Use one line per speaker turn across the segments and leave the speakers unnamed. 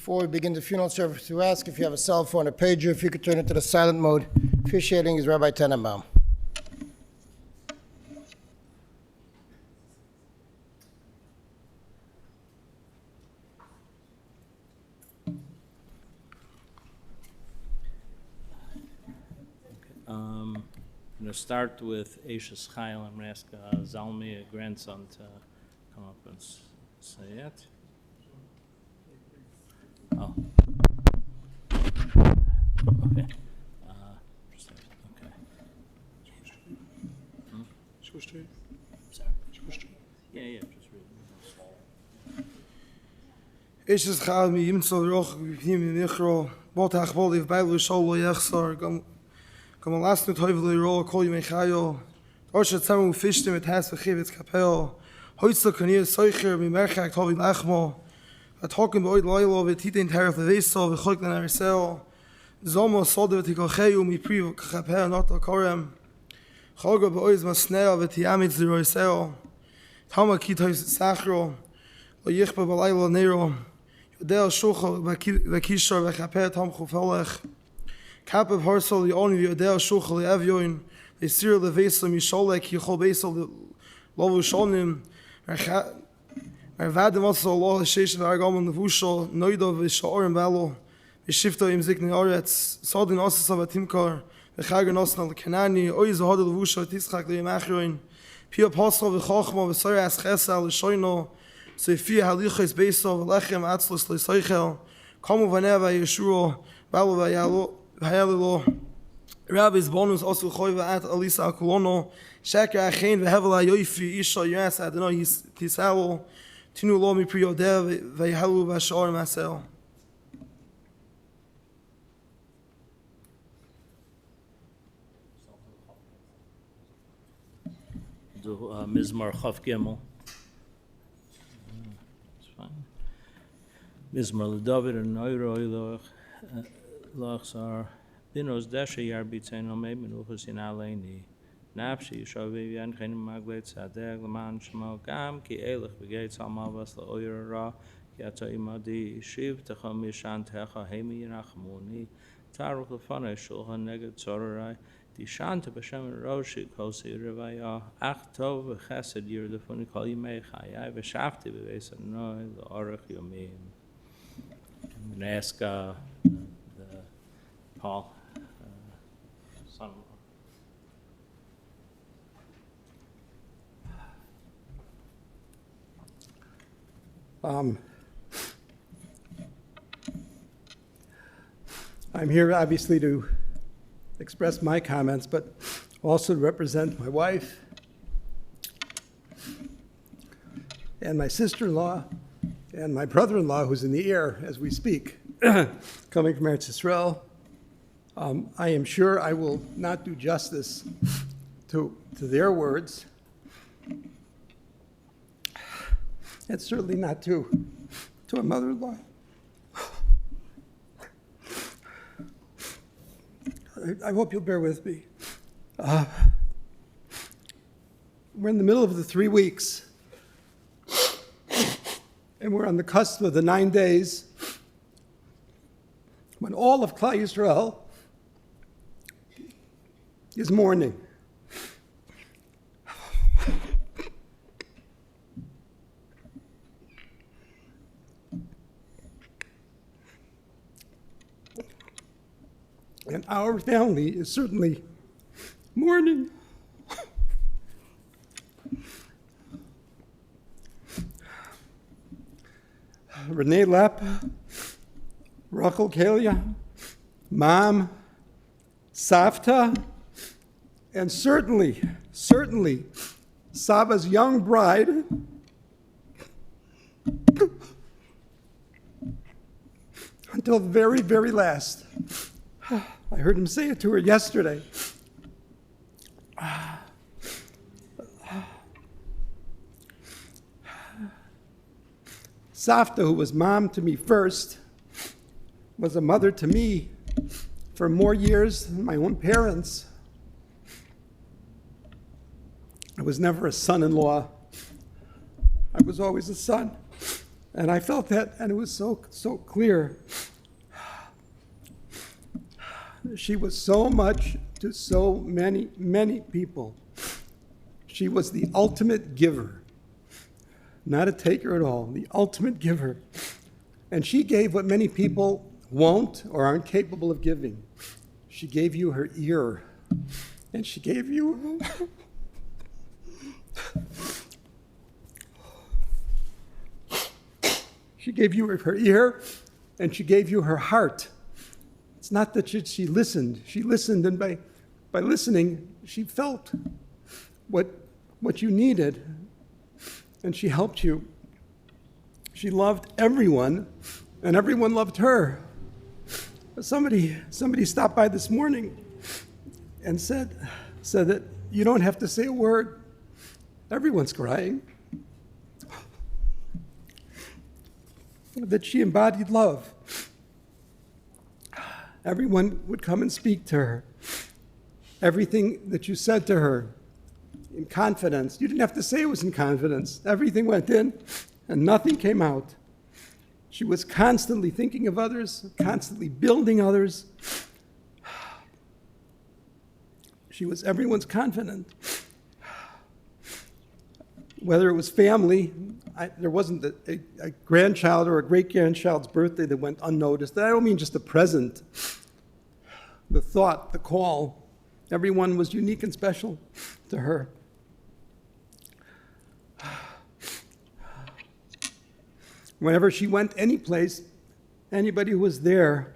Before we begin the funeral service, we ask if you have a cell phone or pager, if you could turn it to the silent mode. Officiating is Rabbi Tenenbaum.
I'm going to start with Ashes Chayil. I'm going to ask Zalmi, a grandson, to come up and say it. Oh. Okay. Okay.
Just go straight.
Sorry.
Just go straight.
Yeah, just read it.
Ashes Chayil mi yimtzo roch v'pnim michro botach boliv bailu sholo yechsar gam alasnu toivlu ro kol yimei chayo Orsha tzamu fishtim et has v'chivitz kapel hoitzlo kanir soicher mi merchak tovi lachmo Athokim beoid loylo v'titin teref leveso v'choik lan arisel Zomo soda v'tikocheyu mi pri v'kachapel noto korem Chogo beoiz masneo v'tiamitz liroiseo Tama kitois sachro lo yichba b'laylo nero Yodel shucho v'kishor v'chapel tom chufelech Kapav harsol yoni v'yodel shucho li'evyoin L'sir leveso misholek yichol beso lovu shonim Vadem also Allah Sheish v'argamon levushol noido v'shorim v'alo v'shifto im zikni oretz sodin osas avatimkar v'chager nosna l'kanani oiz v'hodo levushol tischak l'yimachroin pia pasol v'chochmo v'soyer aschesa l'shoino seifia halichos beso v'lechem atzlos l'soichel komu v'neh v'yeshuro v'alo v'yalilo Rabbi's bonus also choy v'at alisa akulono sheker achein v'hevel ha'yoifi isha yas adonai tisalo Tinu lo mi pri yodeh v'yahalu v'ashor masel.
Do Mizmar Chaf Gimel. It's fine. Mizmar LeDavid and Noiro Lochsar. Dinos Desha Yar B'Tzein Omei Menuchos in Aleini. Napshi Yishavi Yanchin Maglet Sadeg Laman Shemo Gam Ki Elech Begates Almavas Laoyer Ra Ki Ata Imadi Shiv Techam Yishan Techa Hemi Yirachmuni Taruk Lefana Shulchan Neged Tzorai Dishanta B'Shem Roshi Kosi Revaya Ach Tov V'Chesed Yirdefuni Kol Yimei Chayai V'Shafti B'Beis Adonai L'Orech Yomim. I'm going to ask Paul, son.
I'm here obviously to express my comments, but also to represent my wife and my sister-in-law and my brother-in-law, who's in the air as we speak, coming from Eretz Yisrael. I am sure I will not do justice to their words. And certainly not to a mother-in-law. I hope you'll bear with me. We're in the middle of the 3 weeks, and we're on the cusp of the 9 days when all of Klal Yisrael is mourning. And our family is certainly mourning. Renee Lepp, Rachel Kalia, Mom, Savta, and certainly, Saba's young bride, until the very, very last. I heard him say it to her yesterday. Safta, who was mom to me first, was a mother to me for more years than my own parents. I was never a son-in-law. I was always a son. And I felt that, and it was so clear. She was so much to so many people. She was the ultimate giver, not a taker at all, the ultimate giver. And she gave what many people won't or aren't capable of giving. She gave you her ear, and she gave you she gave you her ear, and she gave you her heart. It's not that she listened. She listened, and by listening, she felt what you needed, and she helped you. She loved everyone, and everyone loved her. Somebody stopped by this morning and said that you don't have to say a word. Everyone's crying. That she embodied love. Everyone would come and speak to her. Everything that you said to her in confidence, you didn't have to say it was in confidence. Everything went in and nothing came out. She was constantly thinking of others, constantly building others. She was everyone's confidant. Whether it was family, there wasn't a grandchild or a great-grandchild's birthday that went unnoticed. I don't mean just the present, the thought, the call. Everyone was unique and special to her. Whenever she went any place, anybody who was there,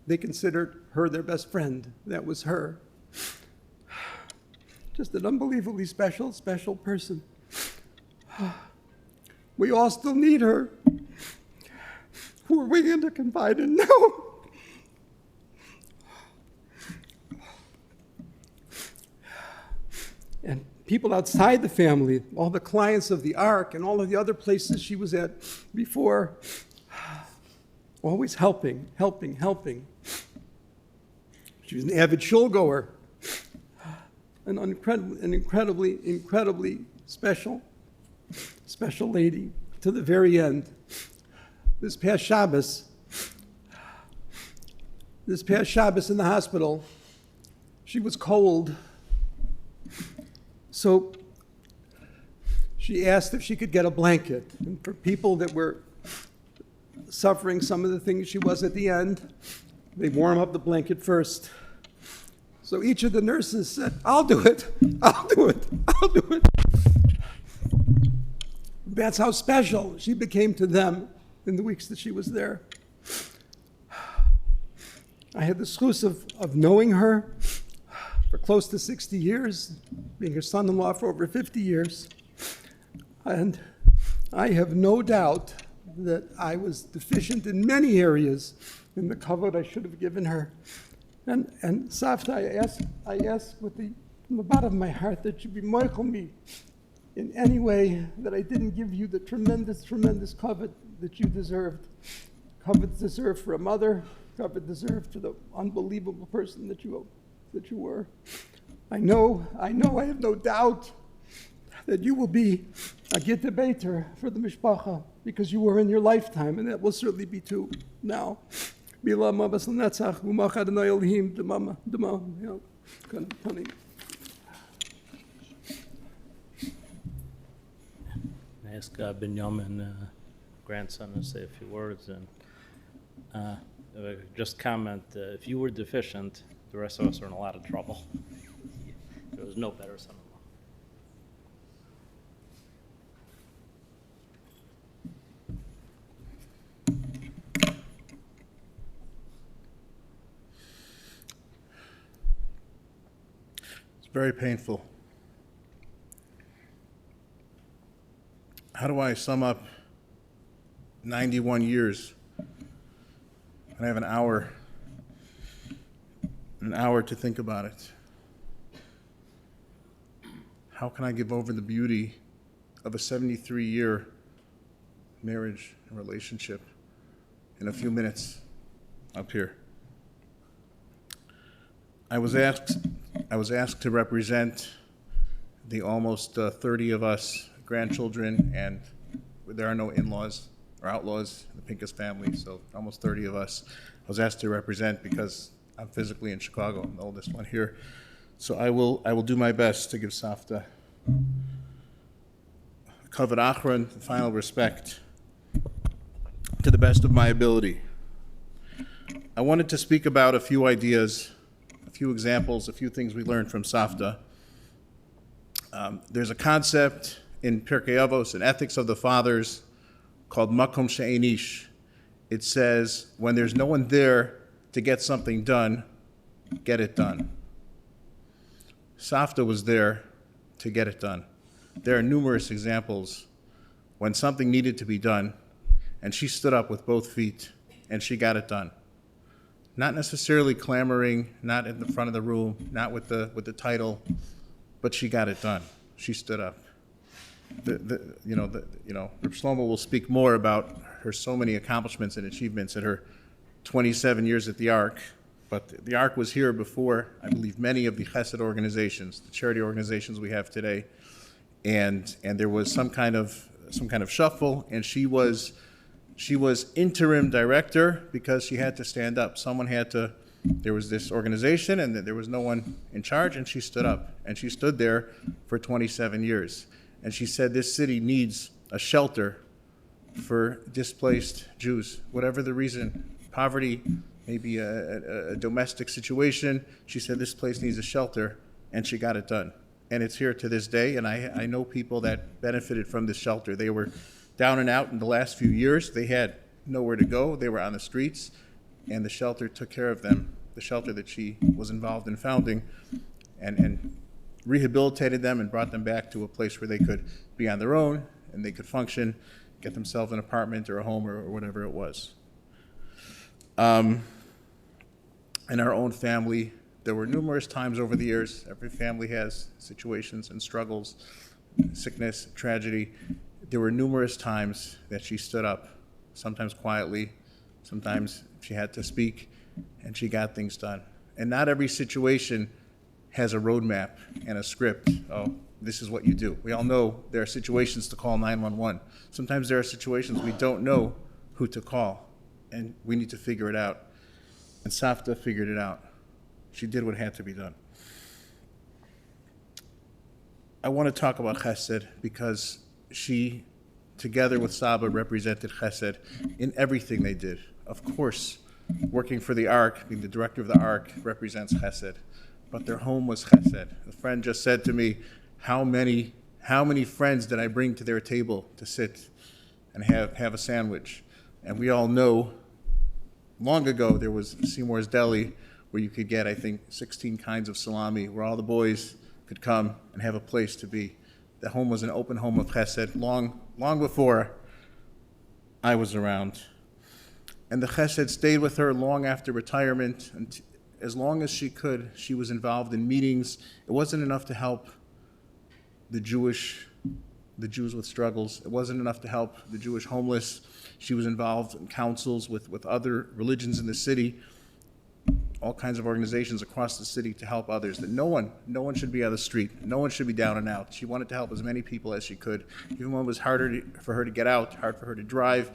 they considered her their best friend. That was her. Just an unbelievably special person. We all still need her. Who are we going to confide in now? And people outside the family, all the clients of the Ark and all of the other places she was at before, always helping. She was an avid shul goer, an incredibly special lady to the very end. This past Shabbos in the hospital, she was cold. So she asked if she could get a blanket. And for people that were suffering some of the things she was at the end, they warm up the blanket first. So each of the nurses said, I'll do it. That's how special she became to them in the weeks that she was there. I had the schus of knowing her for close to 60 years, being her son-in-law for over 50 years. And I have no doubt that I was deficient in many areas in the kavod I should have given her. And Savta, I ask from the bottom of my heart that you be moichel me in any way that I didn't give you the tremendous kavod that you deserved. Kavod deserved for a mother, kavod deserved for the unbelievable person that you were. I know, I have no doubt that you will be a git debater for the mishpacha because you were in your lifetime, and that will certainly be too now. I
ask Binyamin, grandson, to say a few words. And just comment, if you were deficient, the rest of us are in a lot of trouble. There was no better son-in-law.
It's very painful. How do I sum up 91 years? And I have an hour to think about it. How can I give over the beauty of a 73-year marriage and relationship in a few minutes up here? I was asked to represent the almost 30 of us grandchildren, and there are no in-laws or outlaws in the Pincus family, so almost 30 of us. I was asked to represent because I'm physically in Chicago. I'm the oldest one here. So I will do my best to give Safta kavod achron, the final respect, to the best of my ability. I wanted to speak about a few ideas, a few examples, a few things we learned from Safta. There's a concept in Pirkei Avos, in Ethics of the Fathers, called makom she'enish. It says, when there's no one there to get something done, get it done. Safta was there to get it done. There are numerous examples when something needed to be done, and she stood up with both feet, and she got it done. Not necessarily clamoring, not in the front of the room, not with the title, but she got it done. She stood up. Reb Shlomo will speak more about her so many accomplishments and achievements in her 27 years at the Ark. But the Ark was here before, I believe, many of the Chesed organizations, the charity organizations we have today, and there was some kind of shuffle, and she was interim director because she had to stand up. There was this organization, and there was no one in charge, and she stood up, and she stood there for 27 years. And she said this city needs a shelter for displaced Jews, whatever the reason, poverty, maybe a domestic situation. She said this place needs a shelter, and she got it done. And it's here to this day, and I know people that benefited from this shelter. They were down and out in the last few years. They had nowhere to go. They were on the streets, and the shelter took care of them, the shelter that she was involved in founding, and rehabilitated them and brought them back to a place where they could be on their own, and they could function, get themselves an apartment or a home or whatever it was. In our own family, there were numerous times over the years, every family has situations and struggles, sickness, tragedy. There were numerous times that she stood up, sometimes quietly, sometimes she had to speak, and she got things done. And not every situation has a roadmap and a script. Oh, this is what you do. We all know there are situations to call 911. Sometimes there are situations we don't know who to call, and we need to figure it out. And Safta figured it out. She did what had to be done. I want to talk about Chesed because she, together with Saba, represented Chesed in everything they did. Of course, working for the Ark, being the director of the Ark, represents Chesed. But their home was Chesed. A friend just said to me, how many friends did I bring to their table to sit and have a sandwich? And we all know, long ago, there was Seymour's Deli, where you could get, I think, 16 kinds of salami, where all the boys could come and have a place to be. The home was an open home of Chesed long before I was around. And the Chesed stayed with her long after retirement, and as long as she could. She was involved in meetings. It wasn't enough to help the Jews with struggles. It wasn't enough to help the Jewish homeless. She was involved in councils with other religions in the city, all kinds of organizations across the city to help others, that no one should be on the street. No one should be down and out. She wanted to help as many people as she could. Even when it was harder for her to get out, hard for her to drive,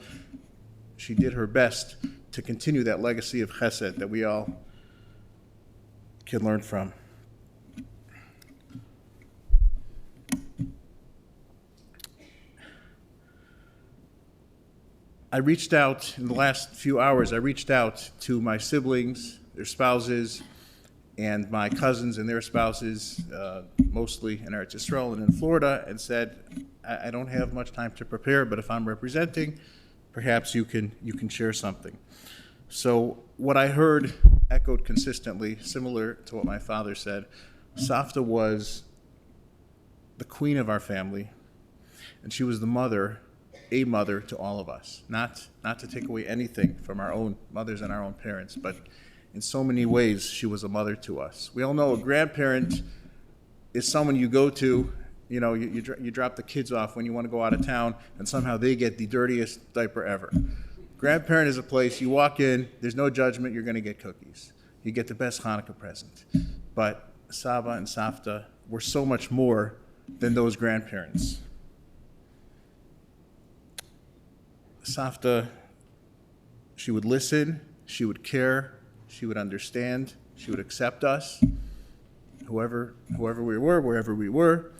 she did her best to continue that legacy of Chesed that we all can learn from. I reached out in the last few hours, to my siblings, their spouses, and my cousins and their spouses, mostly in Eretz Yisrael and in Florida, and said, I don't have much time to prepare, but if I'm representing, perhaps you can share something. So what I heard echoed consistently, similar to what my father said. Safta was the queen of our family, and she was a mother to all of us. Not to take away anything from our own mothers and our own parents, but in so many ways, she was a mother to us. We all know a grandparent is someone you go to, you drop the kids off when you want to go out of town, and somehow they get the dirtiest diaper ever. Grandparent is a place you walk in, there's no judgment, you're going to get cookies. You get the best Hanukkah present. But Saba and Safta were so much more than those grandparents. Savta, she would listen, she would care, she would understand, she would accept us, whoever we were, wherever we were.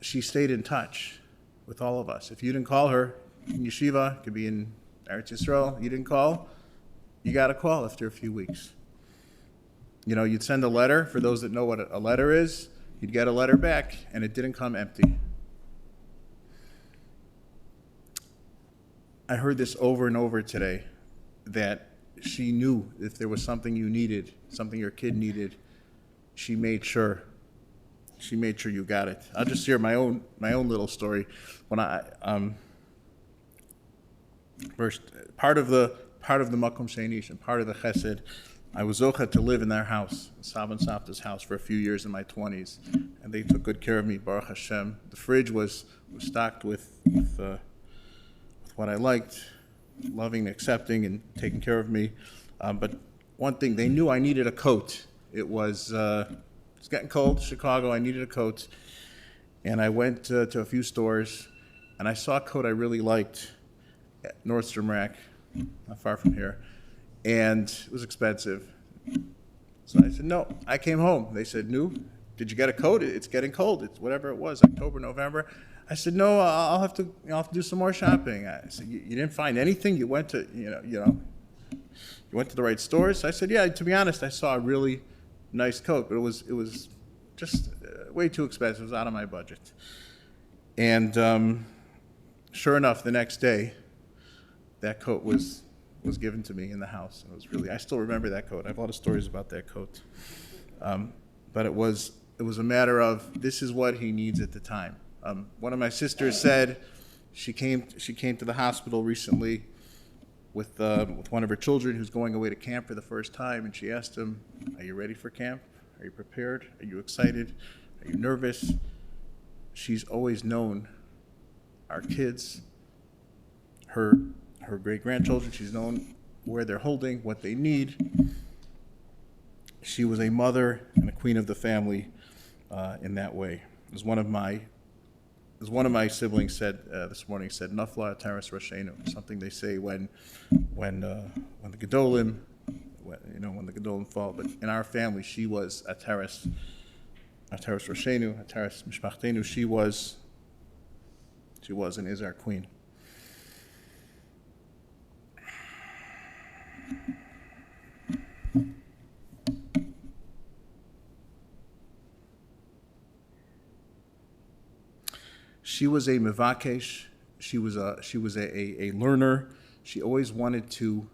She stayed in touch with all of us. If you didn't call her in yeshiva, it could be in Eretz Yisrael, you didn't call, you got a call after a few weeks. You know, you'd send a letter. For those that know what a letter is, you'd get a letter back, and it didn't come empty. I heard this over and over today, that she knew if there was something you needed, something your kid needed, she made sure you got it. I'll just share my own little story. When I first part of the Makom Sheinish and part of the Chesed, I was zocha to live in their house, Sab and Savta's house, for a few years in my 20s, and they took good care of me, Baruch Hashem. The fridge was stocked with what I liked, loving, accepting, and taking care of me. But one thing, they knew I needed a coat. It was getting cold, Chicago. I needed a coat, and I went to a few stores, and I saw a coat I really liked at Nordstrom Rack, not far from here, and it was expensive. So I said, no. I came home. They said, "No, did you get a coat? It's getting cold. It's whatever it was, October, November." I said, "No, I'll have to do some more shopping." I said, "You didn't find anything? You went to you went to the right stores?" I said, "Yeah. To be honest, I saw a really nice coat, but it was just way too expensive. It was out of my budget." And sure enough, the next day, that coat was given to me in the house. It was really, I still remember that coat. I have a lot of stories about that coat. But it was a matter of, this is what he needs at the time. One of my sisters said she came to the hospital recently with one of her children who's going away to camp for the first time, and she asked him, "Are you ready for camp? Are you prepared? Are you excited? Are you nervous?" She's always known our kids, her great-grandchildren. She's known where they're holding, what they need. She was a mother and a queen of the family in that way. As one of my siblings said this morning, said, "Nafla Ataras Roshenu," something they say when the Gedolim, when the Gedolim fall. But in our family, she was Ataras Roshenu, Ataras Mishpachtenu. She was and is our queen. She was a mevakesh. She was a learner. She always wanted to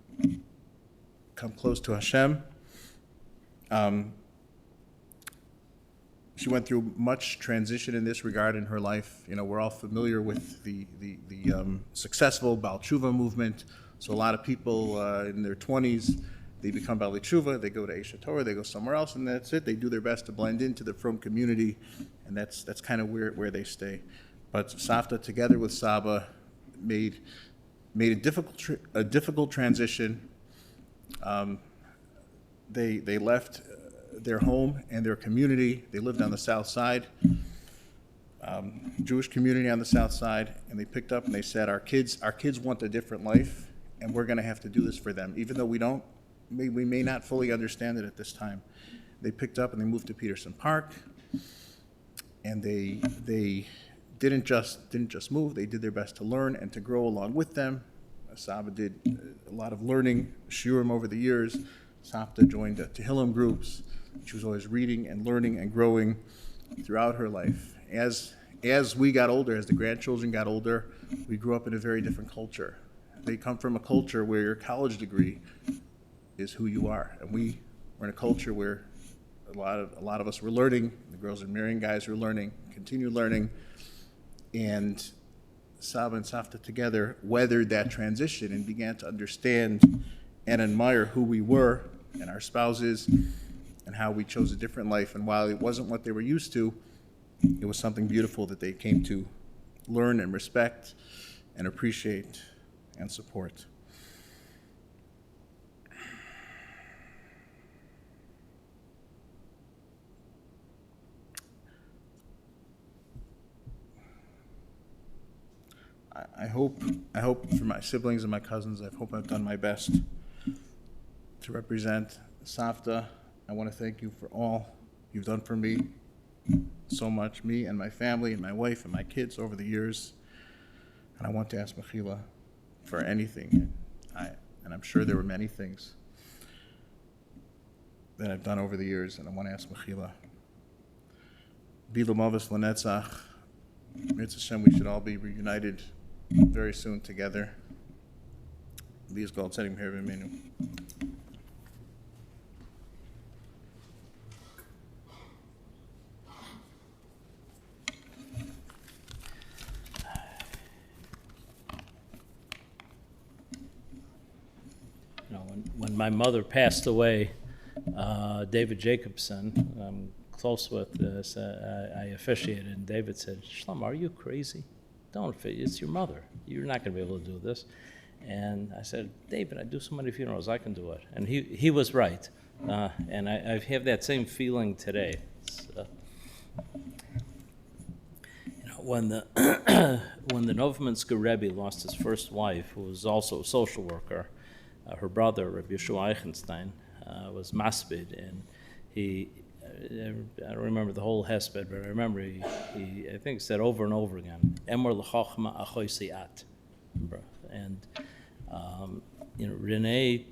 come close to Hashem. She went through much transition in this regard in her life. We're all familiar with the successful Baal Tshuva movement. So a lot of people in their 20s, they become Baal Tshuva, they go to Eish Torah, they go somewhere else, and that's it. They do their best to blend into the Frum community, and that's kind of where they stay. But Savta, together with Saba, made a difficult transition. They left their home and their community. They lived on the south side, Jewish community on the south side, and they picked up and they said, our kids want a different life, and we're going to have to do this for them, even though we may not fully understand it at this time. They picked up and they moved to Peterson Park, and they didn't just move. They did their best to learn and to grow along with them. Saba did a lot of learning, shiurim over the years. Savta joined Tehillim groups. She was always reading and learning and growing throughout her life. As we got older, as the grandchildren got older, we grew up in a very different culture. They come from a culture where your college degree is who you are, and we're in a culture where a lot of us were learning. The girls are marrying, guys are learning, continue learning, and Saba and Savta together weathered that transition and began to understand and admire who we were and our spouses and how we chose a different life. And while it wasn't what they were used to, it was something beautiful that they came to learn and respect and appreciate and support. I hope for my siblings and my cousins, I hope I've done my best to represent Savta. I want to thank you for all you've done for me so much, me and my family and my wife and my kids over the years. And I want to ask Mechila for anything. And I'm sure there were many things that I've done over the years, and I want to ask Mechila. Bilu Mavis Lanetzach. Mitzvah Hashem, we should all be reunited very soon together. These gold setting here menu.
When my mother passed away, David Jacobson, I'm close with this, I officiated, and David said, Shlomo, are you crazy? Don't, it's your mother. You're not going to be able to do this. And I said, David, I do so many funerals, I can do it. And he was right. And I have that same feeling today. When the Novominsker Rebbe lost his first wife, who was also a social worker, her brother, Rabbi Yeshua Eichenstein, was masbid, and I don't remember the whole hesped, but I remember he I think said over and over again, Emor l'chochma achoisi at. And Renee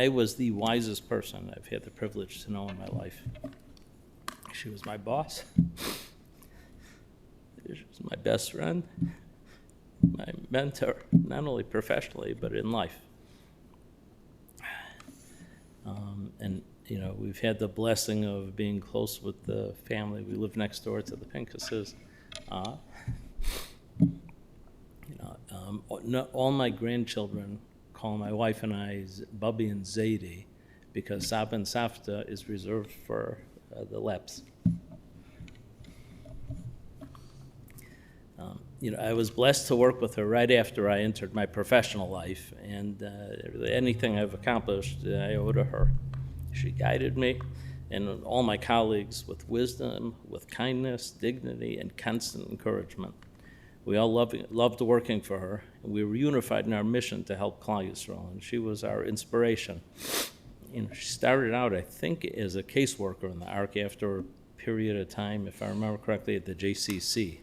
was the wisest person I've had the privilege to know in my life. She was my boss. She was my best friend, my mentor, not only professionally, but in life. And we've had the blessing of being close with the family. We live next door to the Pinkases. All my grandchildren call my wife and I Bubby and Zadie because Saba and Safta is reserved for the Lepps. I was blessed to work with her right after I entered my professional life, and anything I've accomplished, I owe to her. She guided me and all my colleagues with wisdom, with kindness, dignity, and constant encouragement. We all loved working for her, and we were unified in our mission to help Klal Yisrael, and she was our inspiration. She started out, I think, as a caseworker in the ARC after a period of time, if I remember correctly, at the JCC.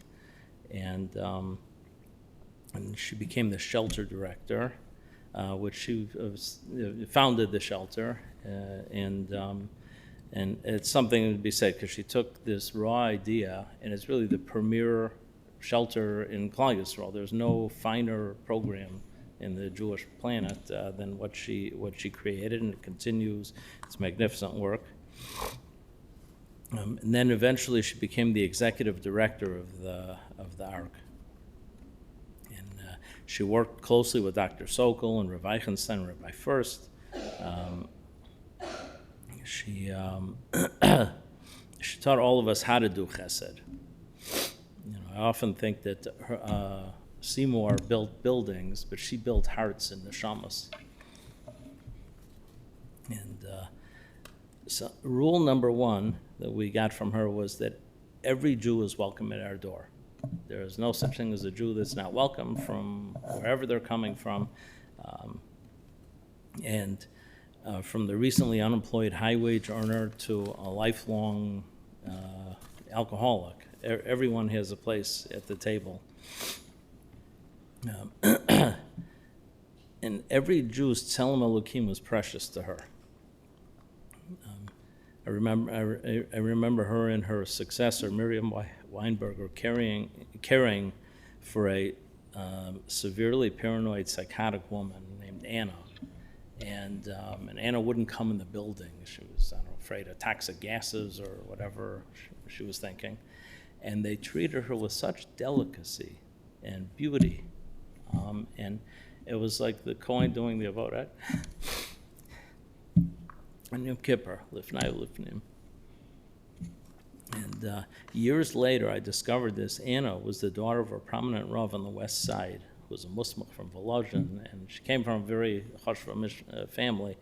And she became the shelter director, which she founded the shelter, and it's something to be said because she took this raw idea, and it's really the premier shelter in Klal Yisrael. There's no finer program in the Jewish planet than what she created, and it continues its magnificent work. And then eventually she became the executive director of the ARC. And she worked closely with Dr. Sokol and Rav Eichenstein and Rabbi First. She taught all of us how to do chesed. I often think that Seymour built buildings, but she built hearts and neshamas. And so rule number one that we got from her was that every Jew is welcome at our door. There is no such thing as a Jew that's not welcome from wherever they're coming from. From the recently unemployed high-wage earner to a lifelong alcoholic, everyone has a place at the table. And every Jew's Tzelem Elokim was precious to her. I remember her and her successor, Miriam Weinberger, caring for a severely paranoid psychotic woman named Anna. And Anna wouldn't come in the building. She was, afraid of toxic gases or whatever she was thinking. And they treated her with such delicacy and beauty. And it was like the Kohen doing the avodah. And Yom Kippur, Lifnai Lifnim. And years later, I discovered this. Anna was the daughter of a prominent Rav on the west side, who was a Muslim from Volozhin, and she came from a very Chashva family.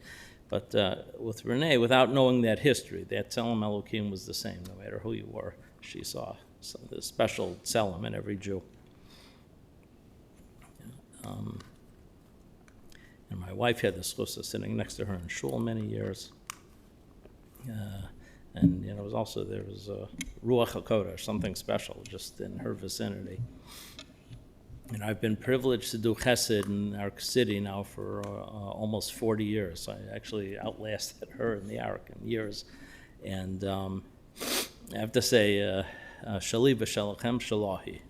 But with Renee, without knowing that history, that Tzelem Elokim was the same. No matter who you were, she saw the special Tzelem in every Jew. And my wife had the schlusa sitting next to her in shul many years. And it was also, there was a Ruach HaKodesh, something special just in her vicinity. And I've been privileged to do chesed in our city now for almost 40 years. I actually outlasted her in the Ark in years. And I have to say, Shali v'shalachem shalahi,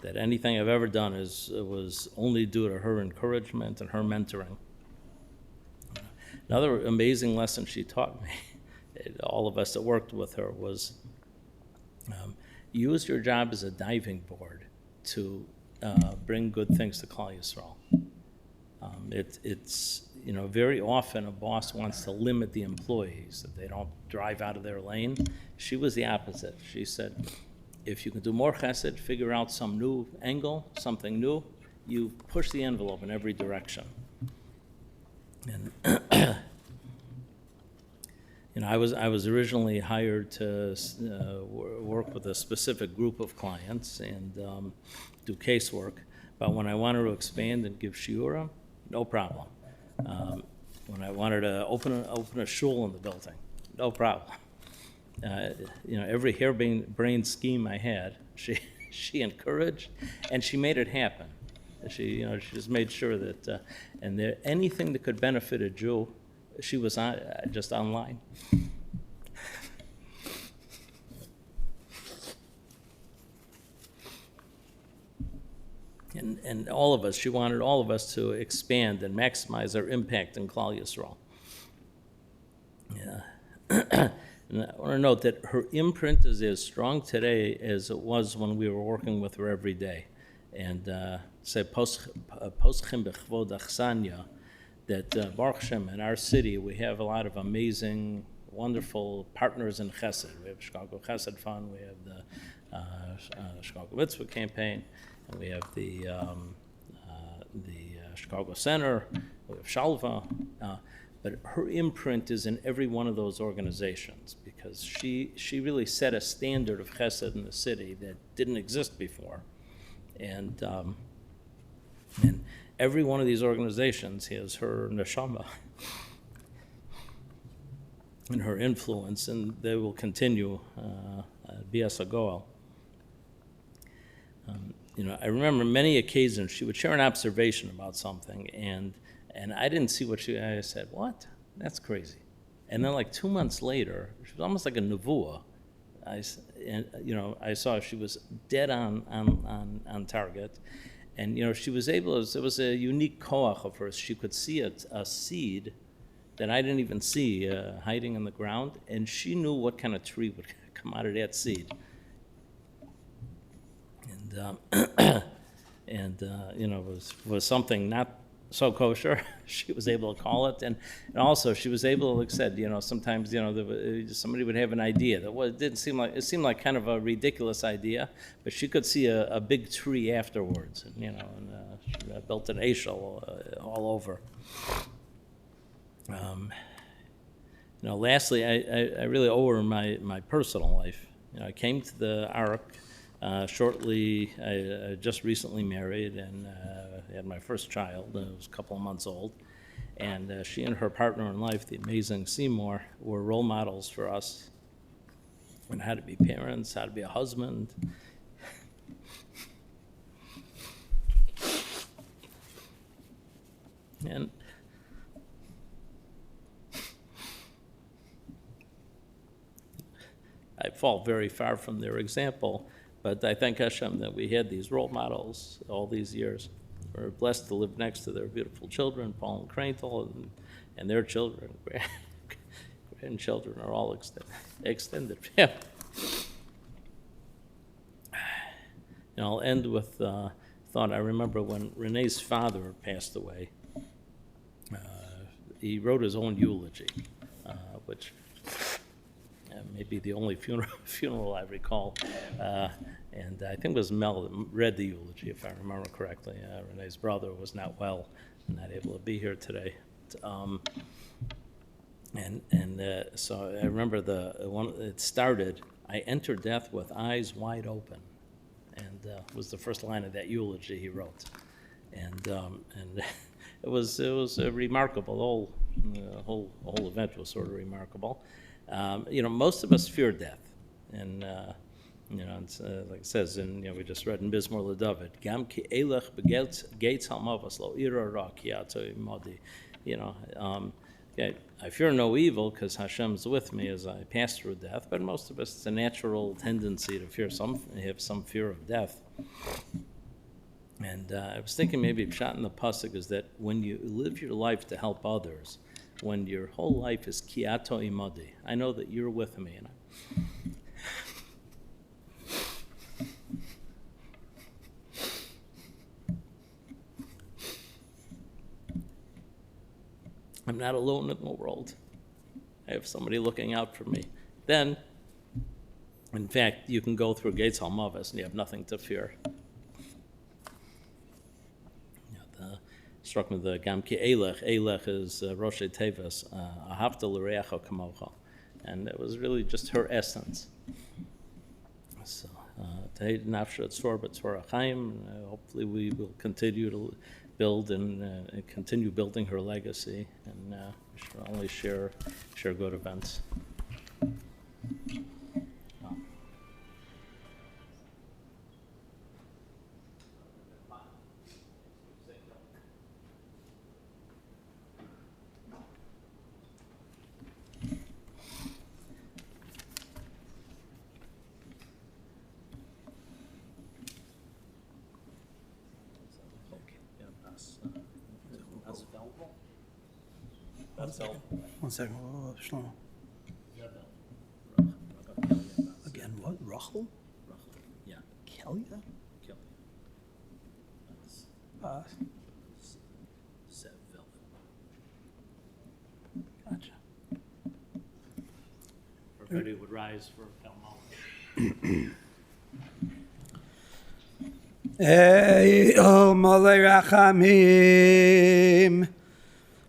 that anything I've ever done was only due to her encouragement and her mentoring. Another amazing lesson she taught me, all of us that worked with her, was use your job as a diving board to bring good things to Klal Yisrael. It's very often a boss wants to limit the employees, that they don't drive out of their lane. She was the opposite. She said, if you can do more chesed, figure out some new angle, something new, you push the envelope in every direction. And I was originally hired to work with a specific group of clients and do casework. But when I wanted to expand and give shiura, no problem. When I wanted to open a shul in the building, no problem. Every harebrained scheme I had, she encouraged, and she made it happen. She just made sure that, anything that could benefit a Jew, she was just online. And all of us, she wanted all of us to expand and maximize our impact in Klal Yisrael. Yeah. And I want to note that her imprint is as strong today as it was when we were working with her every day. And say poschim b'chvod achsanya, that Baruch Hashem, in our city, we have a lot of amazing, wonderful partners in Chesed. We have Chicago Chesed Fund, we have the Chicago Mitzvah Campaign, and we have the Chicago Center, we have Shalva. But her imprint is in every one of those organizations, because she really set a standard of Chesed in the city that didn't exist before. And every one of these organizations has her neshama and her influence, and they will continue b'yas hagoel. I remember many occasions she would share an observation about something, and I didn't see what I said, what? That's crazy. And then like 2 months later, she was almost like a nevuah. I saw she was dead on target. And, she was able, it was a unique koach of hers. She could see a seed that I didn't even see hiding in the ground, and she knew what kind of tree would come out of that seed. And, was something not so kosher, she was able to call it. And also, she was able, like I said, sometimes, somebody would have an idea that it seemed like kind of a ridiculous idea, but she could see a big tree afterwards, and, she built an eshel all over. Lastly, I really owe her my personal life. I came to the Ark shortly. I just recently married and had my first child. I was a couple of months old. And she and her partner in life, the amazing Seymour, were role models for us on how to be parents, how to be a husband. And I fall very far from their example, but I thank Hashem that we had these role models all these years. We're blessed to live next to their beautiful children, Paul and Crantel, and their children, grandchildren are all extended. Yeah. And I'll end with a thought. I remember when Renee's father passed away, he wrote his own eulogy, which may be the only funeral I recall. And I think it was Mel that read the eulogy, if I remember correctly. Renee's brother was not well and not able to be here today. So I remember it started, I entered death with eyes wide open, and was the first line of that eulogy he wrote. and it was remarkable. The whole event was sort of remarkable. Most of us fear death, and it's, like it says we just read in Bizmor LeDavid, Gam ki elech begates halmavas lo ira ra ki ato imodi. I fear no evil because Hashem's with me as I pass through death. But most of us, it's a natural tendency to have some fear of death. And I was thinking maybe pshat in the pasuk is that when you live your life to help others, when your whole life is kiato imodi, I know that you're with me. And I'm not alone in the world. I have somebody looking out for me. Then, in fact, you can go through Gates Halmavas and you have nothing to fear. Struck me the Gamki Elech. Elech is Rosh Tevas, Ahavta L'Reacha Kamocha. And it was really just her essence. So, Tehid Nafsha Tzor B'Tzor Achayim. Hopefully we will continue to build and continue building her legacy, and we should only share good events.
One second. Oh, Shlomo. Again, what? Rachel?
Yeah.
Kelly? Gotcha.
Everybody would rise for Kalmal.
Hey, oh, Malay Rachamim.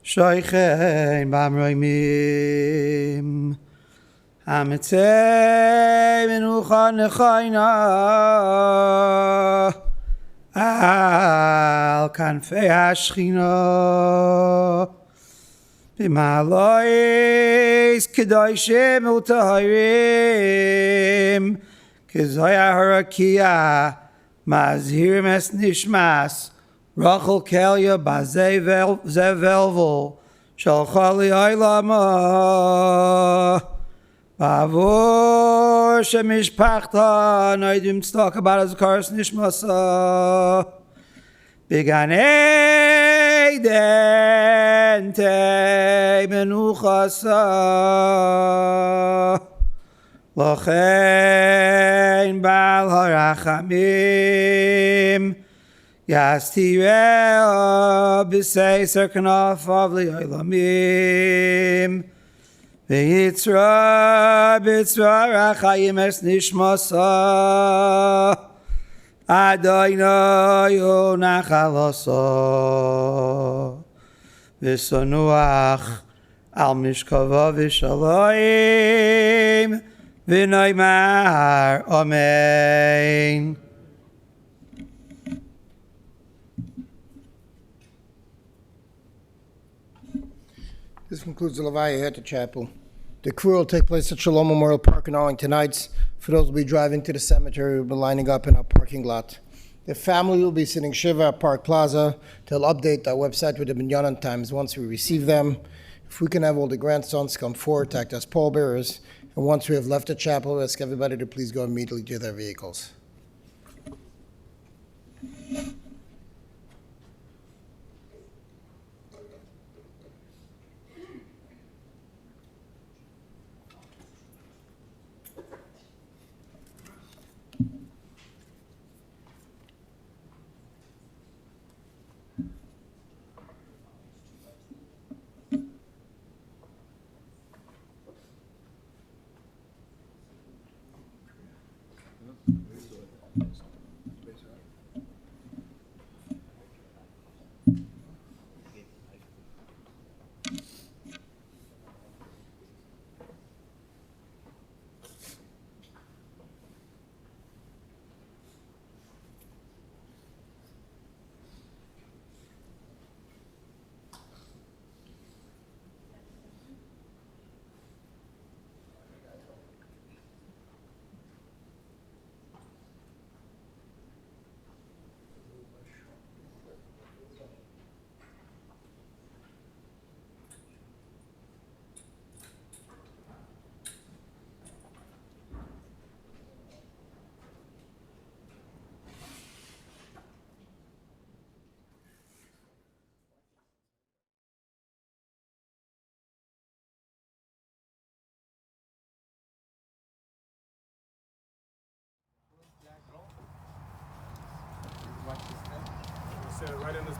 Shoichein b'amroimim Hamitzei menucha nechayna Al kanfei hashchina B'malois kedoshim utahirim Kezoya harakia Mazhirim es nishmas Rachel Kelia Bazevelvel Shalchali Ailama Bavor Shemishpachta Noidim talk about as Kars Nishmasa Biganei Dente Menuchasa Lochein Bal Harachamim Yastireh b'sei serkanaf avli olamim v'yitzra rachayim es nishmasa Adonai nachalasa v'sonuach al mishkava v'shalayim v'noymar amen.
This concludes the Levaya here at the chapel. The crew will take place at Shalom Memorial Park in Arlington Heights. For those who will be driving to the cemetery, we'll be lining up in our parking lot. The family will be sitting Shiva at Park Plaza. They'll update our website with the minyanan times once we receive them. If we can have all the grandsons come forward to act as pallbearers. And once we have left the chapel, we ask everybody to please go immediately to their vehicles.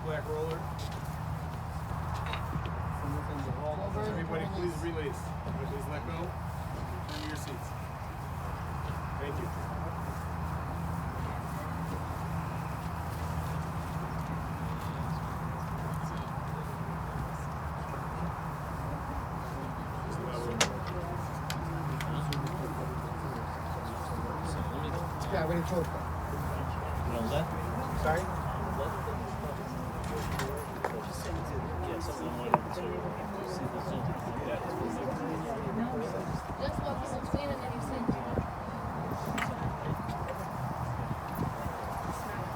black roller. Everybody please release. Please let go. Return to your seats. Thank you.
Yeah, what are you talking about? Sorry?
Just walk in between and then you sit.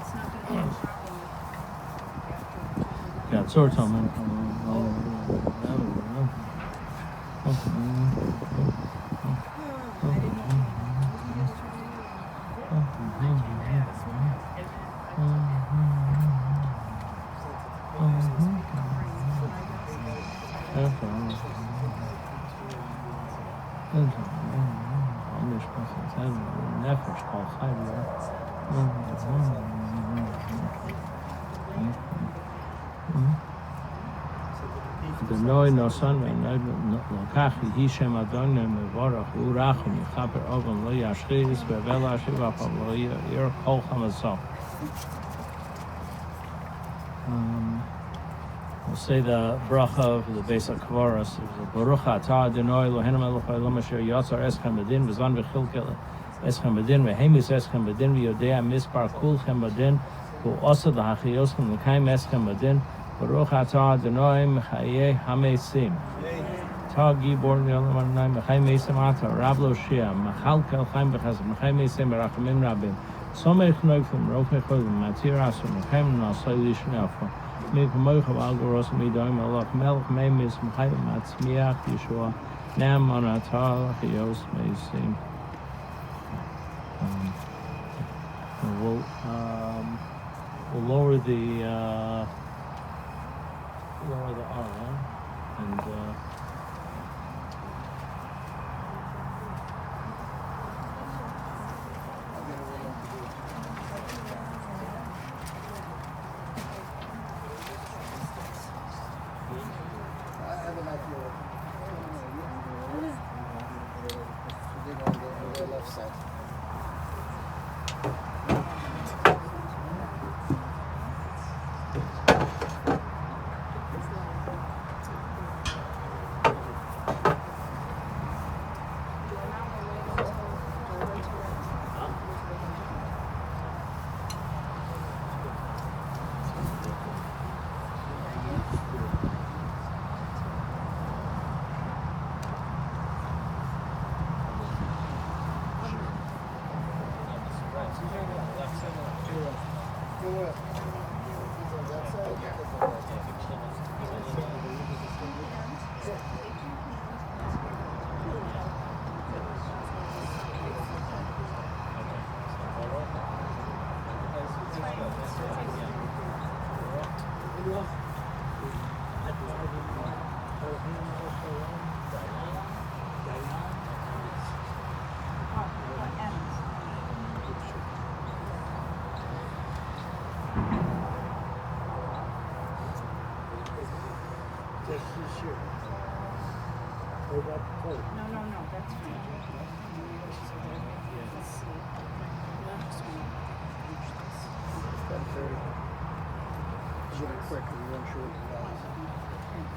It's not gonna be a problem.
Ja, het soort van. The noy no son and no kachi hishem adonim mevorach urachum chaper oven lo yashris bevela shivacham lo yer kol chamasach. We'll say the bracha of the base of Kvaros. Baruch atah Adonai Eloheinu melech haolam asher yatzar eschem bedin v'zman v'chilkel eschem bedin v'hemis eschem bedin v'yodea mispar kulchem bedin v'osa l'hachiyoschem l'kaim eschem bedin Baruch atah Adonai mechayeh hamesim Ta gibor l'olam Adonai mechayeh mesim ata Rab lo shia mechalkel chaim b'chesed mechayeh mesim berachamim rabim Somech noifim roch nechodim matir asu mechayim nasai lishneafo Me vermogen Algoros Midoim Allah Melch Memis Mchayim Matzmiach Yeshua Nam Anatal Chios Meisim. We'll lower the R and
Left side.
No, that's fine. Let's see. Left one.
Get it quick, because you weren't sure what it was.
That's fine.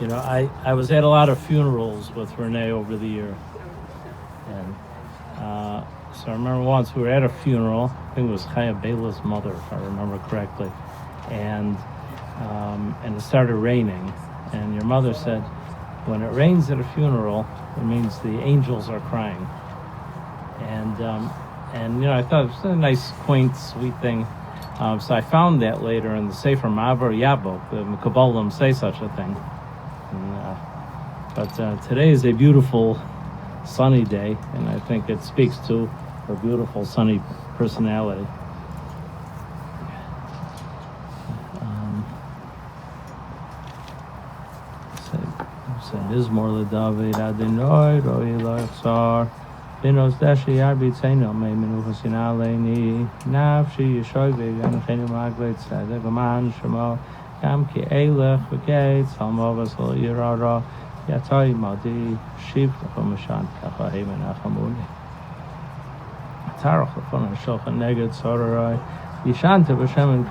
You know, I was at a lot of funerals with Renee over the year, and so I remember once we were at a funeral. I think it was Chaya Bela's mother, if I remember correctly, and it started raining, And your mother said, when it rains at a funeral, it means the angels are crying. And I thought it was a nice, quaint, sweet thing. So I found that later in the Sefer Ma'avar Yabok. The Kabbalim say such a thing. But today is a beautiful, sunny day, and I think it speaks to her beautiful, sunny personality. Mizmor LeDavid Adonai Roi Lachzar Binos Dashi Yarbi Tzeno Mei Menuchas Yinaleini Nafshi Yeshoy V'Yanachenu Maglet Tzedek V'man Shemo Gam Ki Eilech V'Keit Salmo V'Sol Yirara Yatai Madi Shiv L'Chomashan Kacha Heimen Achamuni Tarach L'Fon HaShulchan Neged Sorarai Yishanta B'Shem and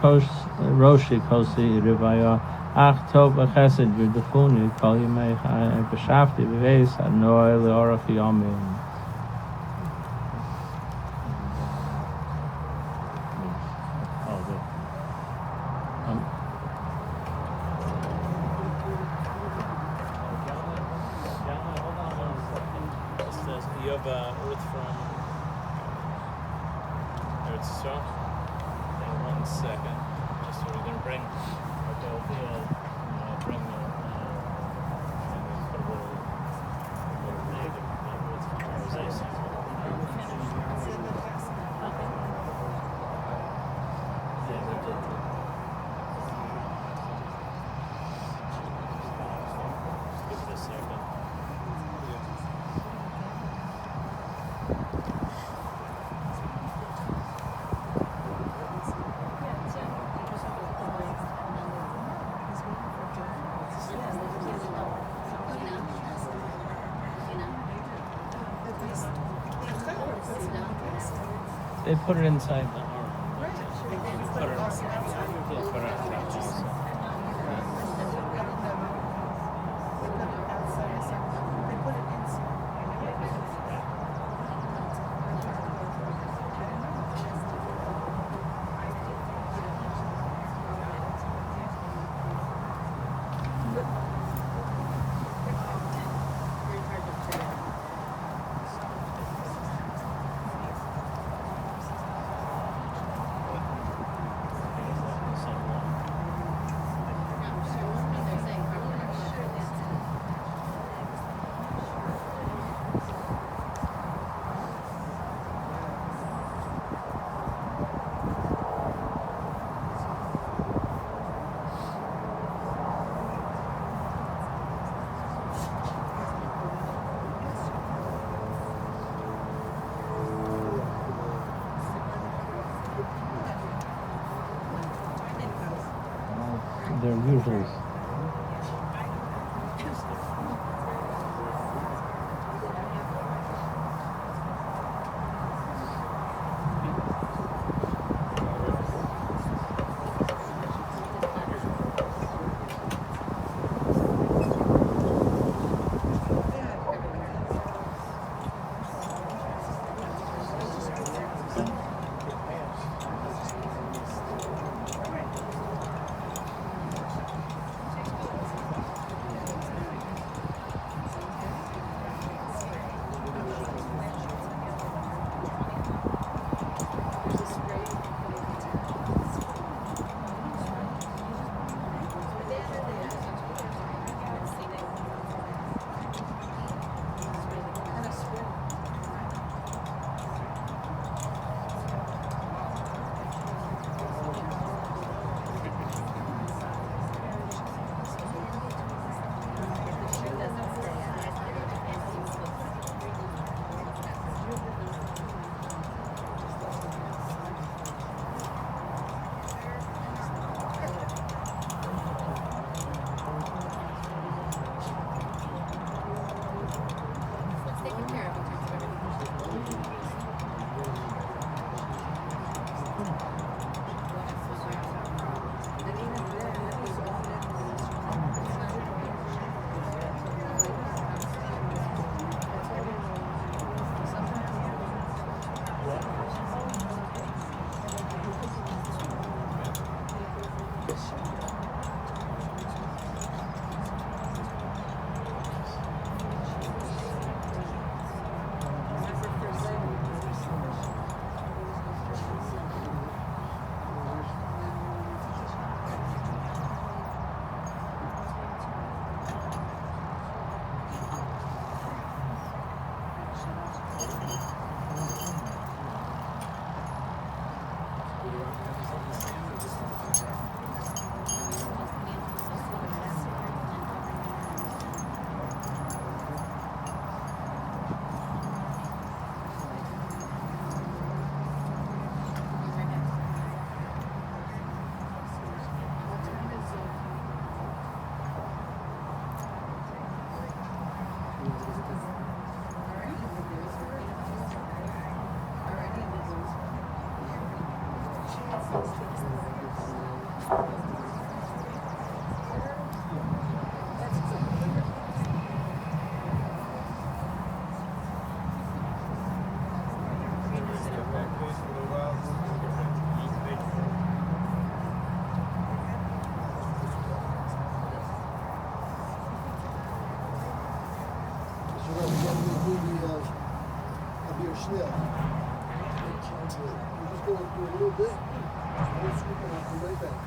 Roshi Kosi Rivaya Ach tov b'chesed yudafuni kol yimei chai b'shafti b'veis adnoi le'orach yomim. You have Earth from Eretz Yisrael? Hang on 1 second. Just so we're going to bring They put it inside the arm. Put it They're usually
Step back, please, for a little while. Thank you.
So we're going to do the of your slip. You just go through a little bit. We'll scoop it up right back.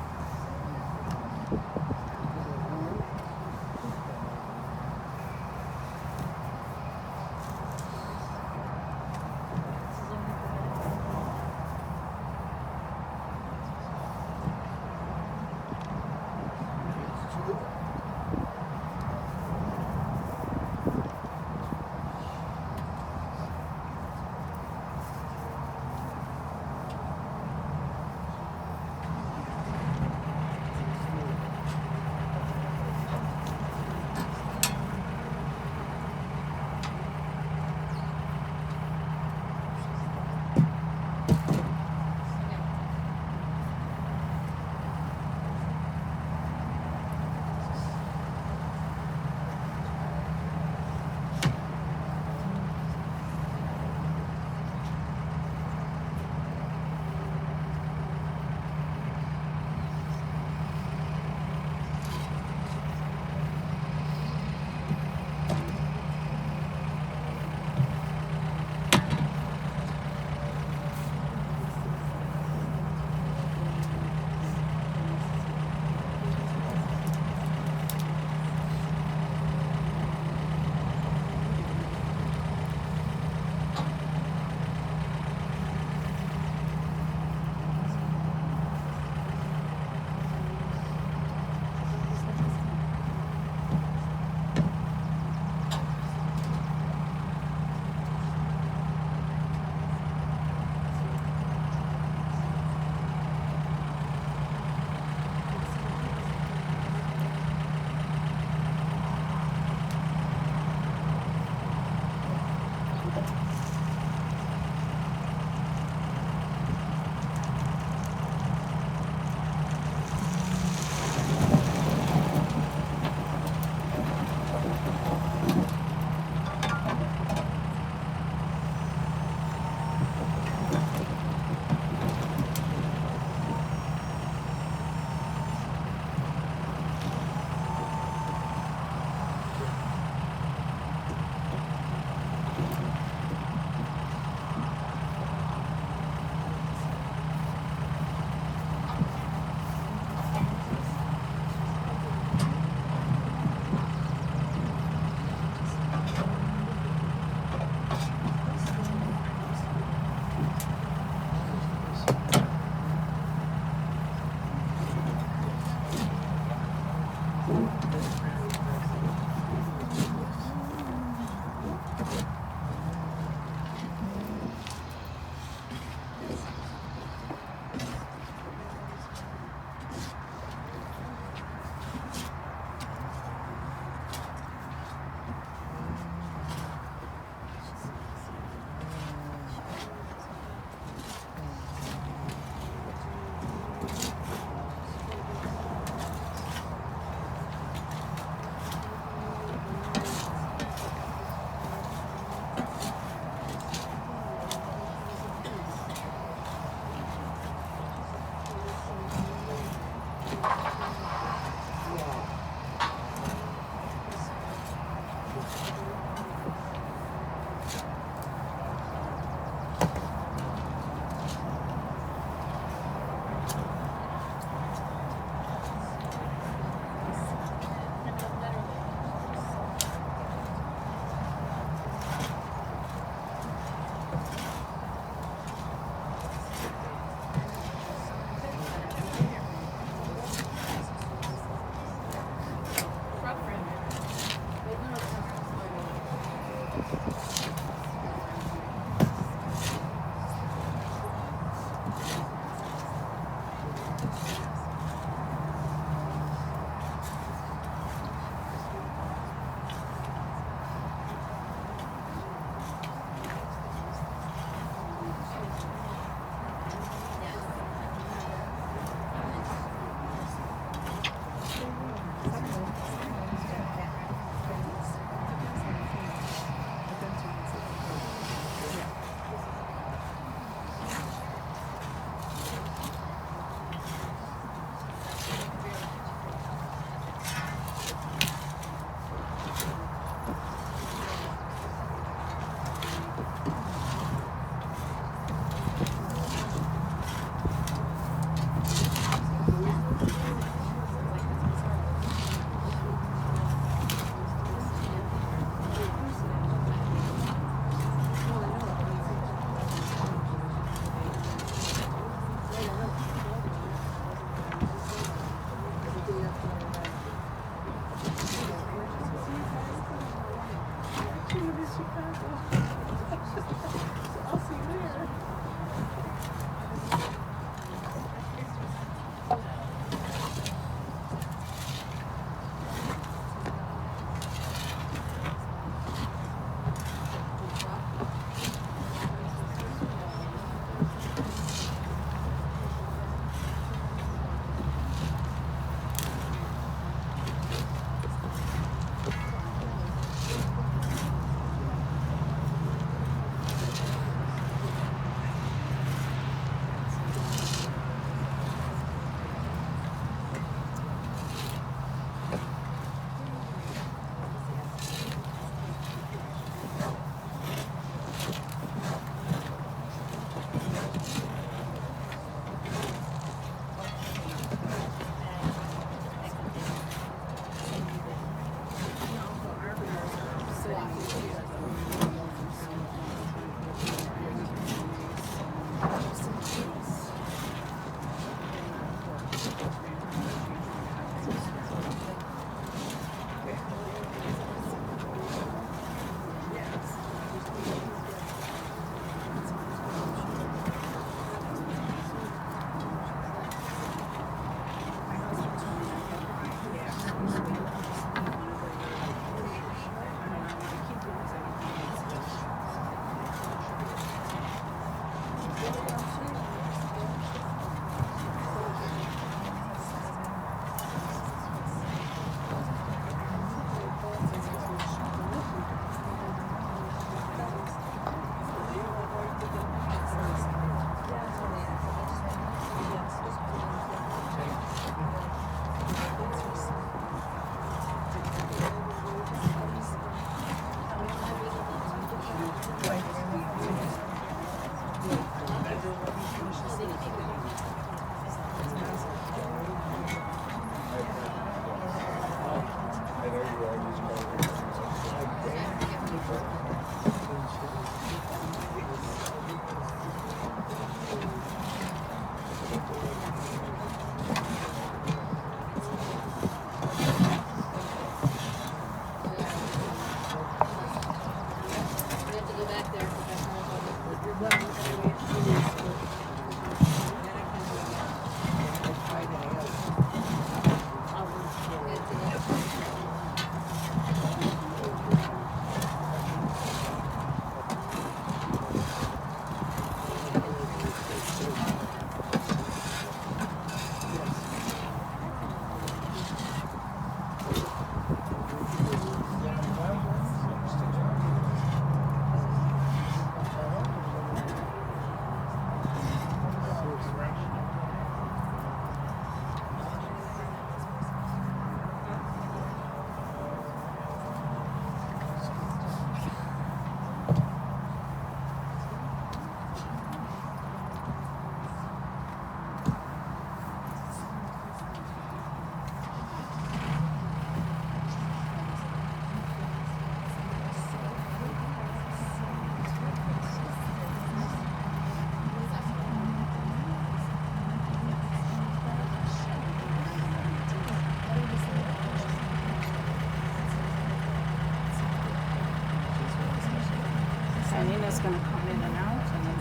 was gonna come in and out and then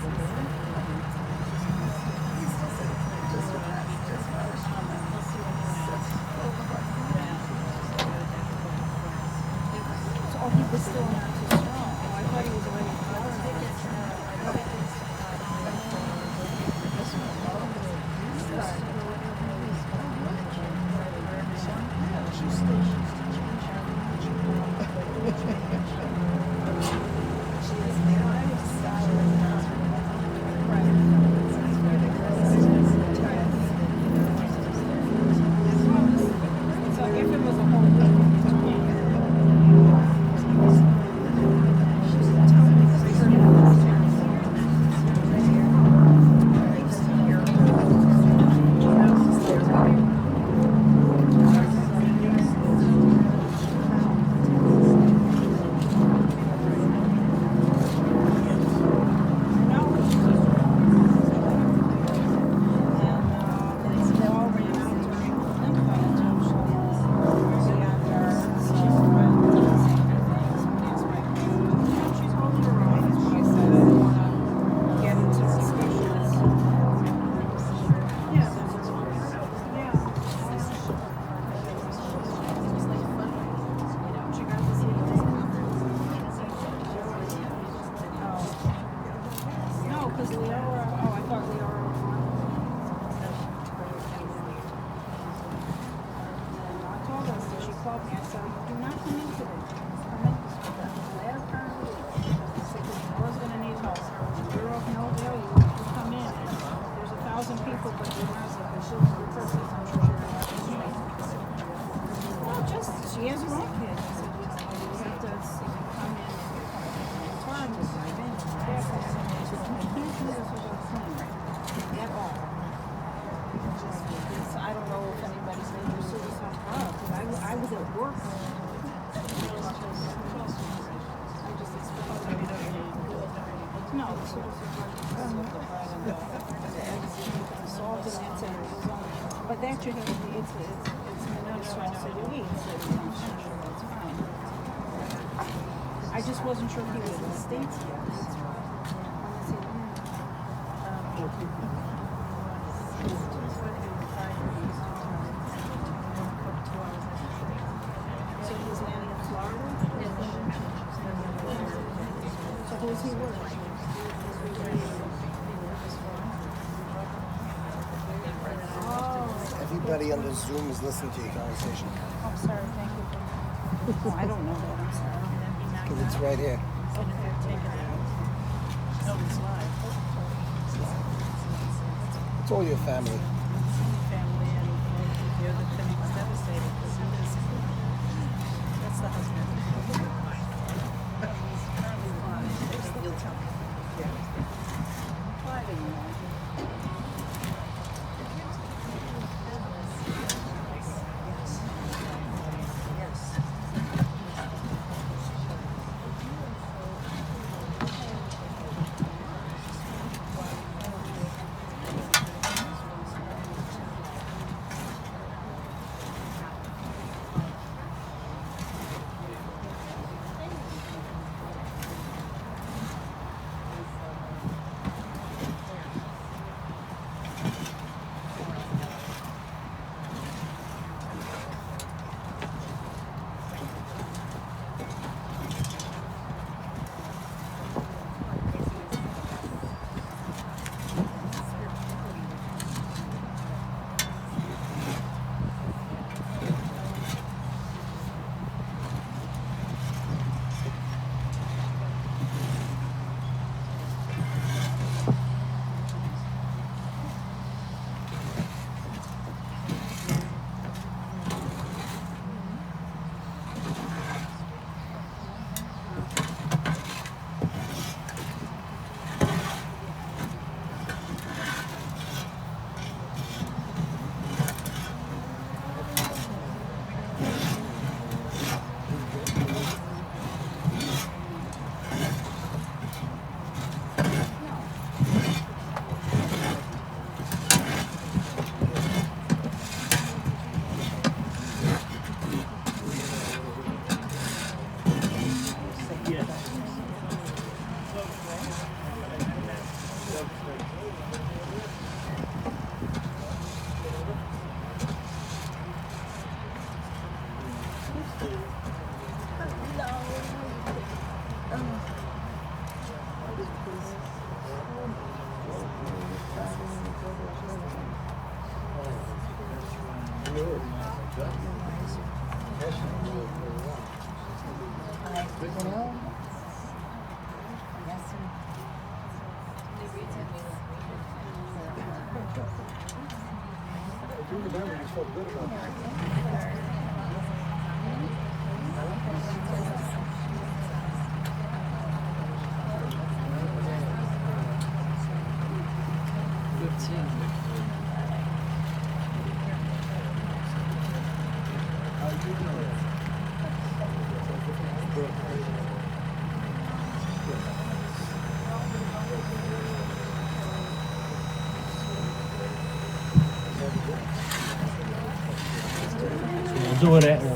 oh, he was still not too strong. Oh, I thought he was already so if it was a whole No, because Leora, oh, I thought Leora was on. I told her, so she called me, I said, do not come in today. Come in. Let her turn it. I said, because Leora's gonna need help. You're off no bail, you come in. There's 1,000 people, but you're not, so she'll be perfect. I'm sure she'll be no, just, she has her own kids. I said, you have to come in and turn this. I think, at all. So I don't know if anybody's made their suicide up, because I was at work. I just explained. No, the suicide assault and incident was on. But that you have to be, it's Minnesota City. It's fine. I just wasn't sure if he was in the States yet. So he was landing in Florida? So who is he with? Oh.
Everybody on the Zoom is listening to your conversation.
I'm sorry, thank you. Oh, I don't know that, I'm sorry.
Because it's right here. It's all your family.
We'll do it after.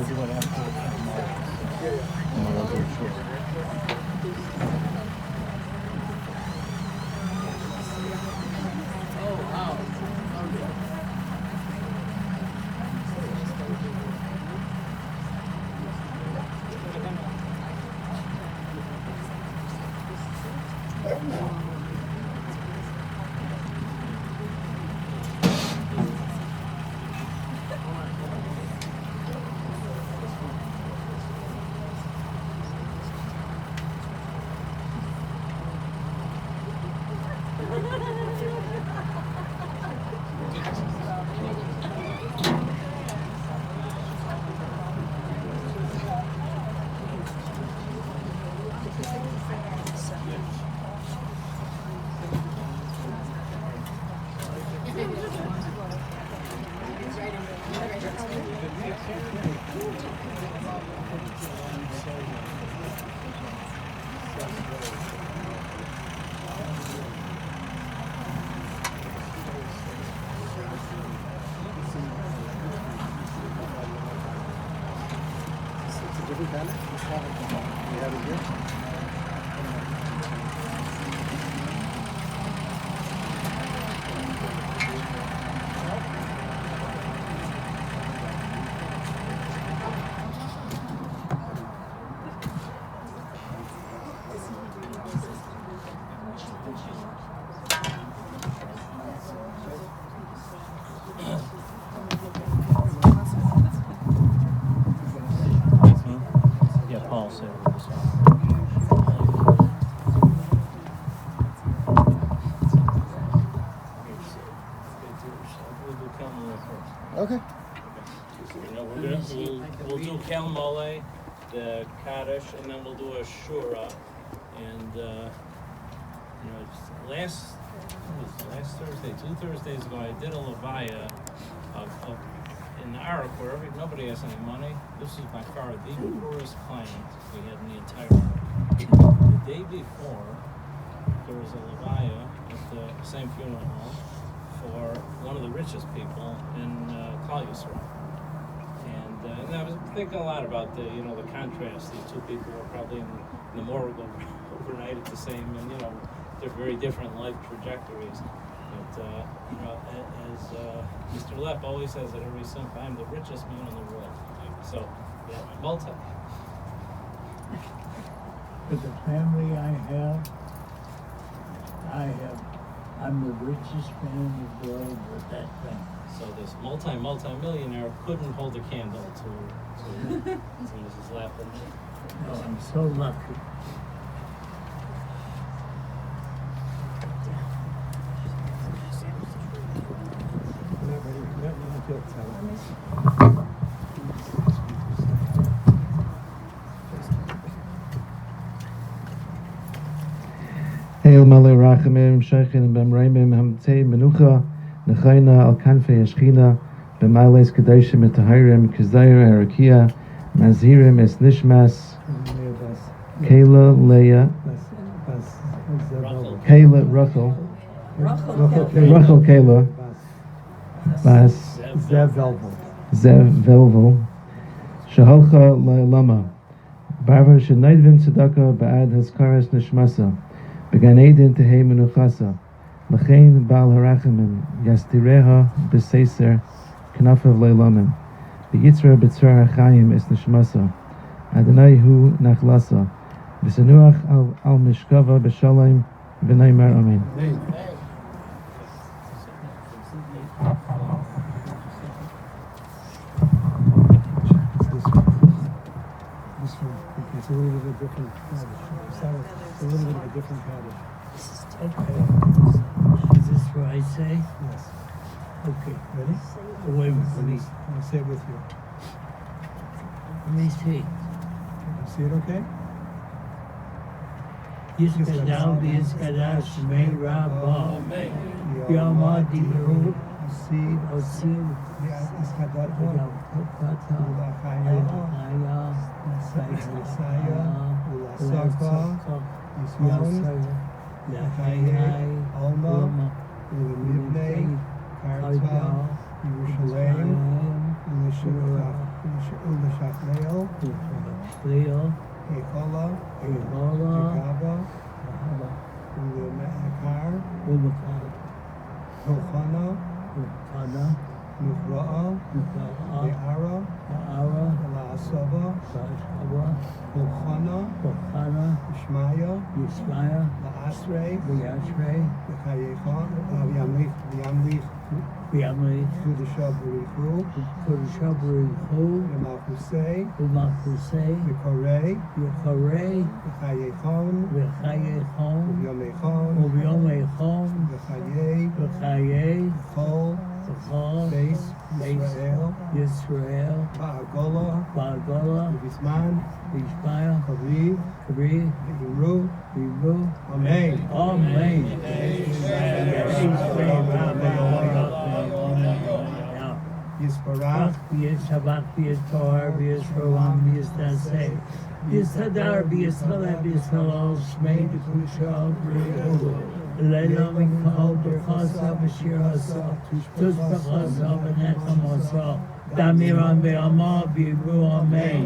Yeah, Paul said it was. We'll do Kelmole first.
Okay.
You know, we'll do Kelmole, the Kaddish, and then we'll do a Shura. And you know, last Thursday, 2 Thursdays ago, I did a Levaya of in the Ark where nobody has any money. This is by far the poorest client we had in the entire Ark. The day before, there was a Levaya at the same funeral home for one of the richest people in Klal Yisrael. And I was thinking a lot about the contrast. These two people were probably in the morgue overnight at the same, and they're very different life trajectories. But as Mr. Lepp always says at every simp, I'm the richest man in the world. So, yeah, multi.
With the family I'm the richest man in the world with that family.
So this multi-millionaire couldn't hold a candle to Mrs. Lepp.
No, I'm so lucky.
Hail Malay Rachamim, Sheikhin Bemraimim, Hamtei Menucha, Nechayna Al Kanfei Yeshchina, Bemailes Kadoshim Etahirim, Kizayir Arakia, Mazirim Es Nishmas, Kayla Leah, Kayla Rachel, Rachel Kayla, Bas
Zev Velvel.
Zev Velvel, Shaholcha Lama, Barber Shanaidvin Tzedakah Ba'ad Haskaras Nishmasa, Began Eden Tehei Menuchasa, Lachain Baal Harachamim, Yastireha Beseser, Knafav Leilamim, Beyitzra Betzra Hachayim Es Nishmasa, Adonai Hu Nachlasa, V'Sanuach Al Mishkava B'Shalom V'Naimar Amen.
It's a little bit of a different Kaddish. It's a little bit of a different Kaddish.
Okay. Is this what I say?
Yes.
Okay.
Ready?
Wait, let
Let
me
me say it with you.
see.
You see it okay?
Yiskadal v'yiskadal shmei Rabba. Yamadi Beru.
Seed.
Osim.
Iskadata.
Kata.
Ulachaya.
Elachaya.
Messiah. Ulasaka. Yisrael.
Lachayai.
Alma. Ulamibne. Karta. Yerushalayim. Ulashachleel.
Leo.
Ekola.
Ehola.
Ekaba. Ulamekar.
Umakar.
Hochana.
Kana.
Nuchra'a.
Nukara.
Be'ara.
Ara.
La'asava.
Sashava.
Hochana.
Kokana.
Ishmaya.
Yismaya.
La'asrei.
V'yashrei.
V'chayechon. V'yamlich.
V'yamlich.
Kudusha B'richu.
Kodesha B'richu.
V'malchusei.
U'makusei.
V'korei.
V'charei.
V'chayechon.
V'chayechon.
V'yomechon.
U'vyomechon.
V'chayei.
V'chayei.
V'chol.
V'chol.
Beis. Yisrael.
Yisrael.
V'agola.
V'agola.
V'bizman.
V'yishmaya.
Kavriv.
Kabri.
V'imru.
V'yivru.
Amen.
Amen.
Yisparach.
Yishabach, Yistor, Yisroam, Yisdaseh, Yisadar, Yishalab, Yishalal, Shmei, Dekusha, Leila, Mikal, Berchasa, Bashir Hasa, Tushbachasa, Benechem Hasa, Damiran, Be'ama, B'yibru, Amen.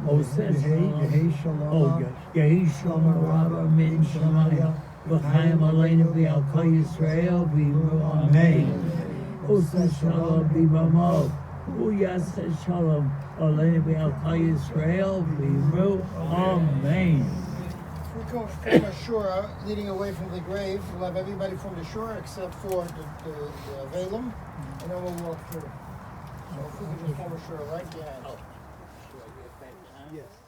O says,
Yehi Shalom.
Yehi Shalom, Rabba, Min Shemaya, V'chaim, Aleinu, B'al Kol Yisrael, B'yibru, Amen. Osa Shalom B'Mamo, Uyasa Shalom, Aleinu B'al Kol Yisrael, B'Yimru, Amen.
We come from the shore, leading away from the grave. We'll have everybody from the shore except for the Valem, and then we'll walk through. So if we can just form a shore right behind.
Yes.